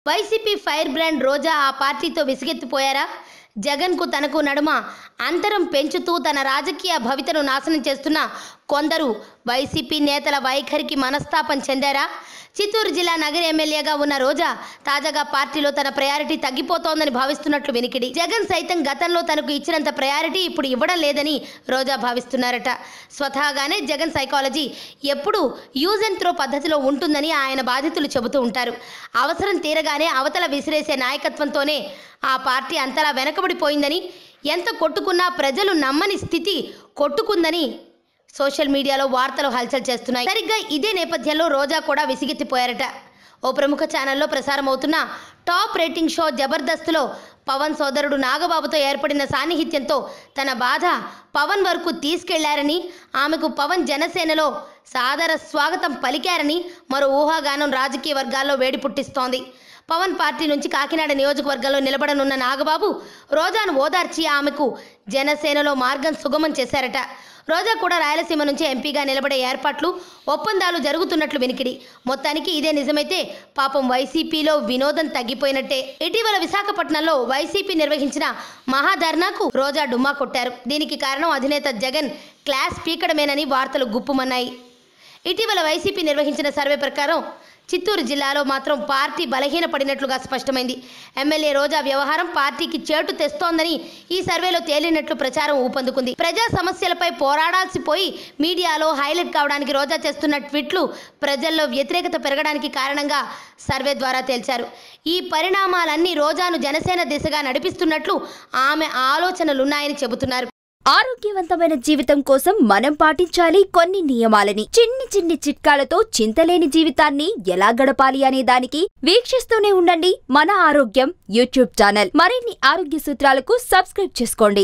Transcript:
YCP fire brand రోజా ఆ పార్టీతో విసిగెత్తిపోయారా? జగన్కు తనకు నడుమ అంతరం పెంచుతూ తన రాజకీయ భవితను నాశనం చేస్తున్న కొందరు వైసీపీ నేతల వైఖరికి మనస్తాపం చెందారా? చిత్తూరు జిల్లా నగర ఎమ్మెల్యేగా ఉన్న రోజా తాజాగా పార్టీలో తన ప్రయారిటీ తగ్గిపోతోందని భావిస్తున్నట్లు వినికిడి. జగన్ సైతం గతంలో తనకు ఇచ్చినంత ప్రయారిటీ ఇప్పుడు ఇవ్వడం లేదని రోజా భావిస్తున్నారట. స్వతహాగానే జగన్ సైకాలజీ ఎప్పుడూ యూజ్ అండ్ త్రో పద్ధతిలో ఉంటుందని ఆయన బాధితులు చెబుతూ ఉంటారు. అవసరం తీరగానే అవతల విసిరేసే నాయకత్వంతోనే ఆ పార్టీ అంతలా వెనకబడిపోయిందని, ఎంత కొట్టుకున్నా ప్రజలు నమ్మని స్థితి కొట్టుకుందని సోషల్ మీడియాలో వార్తలు హల్చల్ చేస్తున్నాయి. సరిగ్గా ఇదే నేపథ్యంలో రోజా కూడా విసిగెత్తిపోయారట. ఓ ప్రముఖ ఛానల్లో ప్రసారం అవుతున్న టాప్ రేటింగ్ షో జబర్దస్త్లో పవన్ సోదరుడు నాగబాబుతో ఏర్పడిన సాన్నిహిత్యంతో తన బాధ పవన్ వరకు తీసుకెళ్లారని, ఆమెకు పవన్ జనసేనలో సాదర స్వాగతం పలికారని మరో ఊహాగానం రాజకీయ వర్గాల్లో వేడి పుట్టిస్తోంది. పవన్ పార్టీ నుంచి కాకినాడ నియోజకవర్గంలో నిలబడనున్న నాగబాబు రోజాను ఓదార్చి ఆమెకు జనసేనలో మార్గం సుగమం చేశారట. రోజా కూడా రాయలసీమ నుంచి ఎంపీగా నిలబడే ఏర్పాట్లు, ఒప్పందాలు జరుగుతున్నట్లు వినికిడి. మొత్తానికి ఇదే నిజమైతే పాపం వైసీపీలో వినోదం తగ్గిపోయినట్టే. ఇటీవల విశాఖపట్నంలో వైసీపీ నిర్వహించిన మహాధర్నాకు రోజా డుమ్మా కొట్టారు. దీనికి కారణం అధినేత జగన్ క్లాస్ పీకడమేనని వార్తలు గుప్పుమన్నాయి. ఇటీవల వైసీపీ నిర్వహించిన సర్వే ప్రకారం చిత్తూరు జిల్లాలో మాత్రం పార్టీ బలహీనపడినట్లుగా స్పష్టమైంది. ఎమ్మెల్యే రోజా వ్యవహారం పార్టీకి చేటు తెస్తోందని ఈ సర్వేలో తేలినట్లు ప్రచారం ఊపందుకుంది. ప్రజా సమస్యలపై పోరాడాల్సి పోయి మీడియాలో హైలైట్ కావడానికి రోజా చేస్తున్న ట్వీట్లు ప్రజల్లో వ్యతిరేకత పెరగడానికి కారణంగా సర్వే ద్వారా తేల్చారు. ఈ పరిణామాలన్నీ రోజాను జనసేన దిశగా నడిపిస్తున్నట్లు ఆమె ఆలోచనలున్నాయని చెబుతున్నారు. ఆరోగ్యవంతమైన జీవితం కోసం మనం పాటించాలి కొన్ని నియమాలని. చిన్ని చిన్ని చిట్కాలతో చింతలేని జీవితాన్ని ఎలా గడపాలి అనే దానికి వీక్షిస్తూనే ఉండండి మన ఆరోగ్యం యూట్యూబ్ ఛానల్. మరిన్ని ఆరోగ్య సూత్రాలకు సబ్స్క్రైబ్ చేసుకోండి.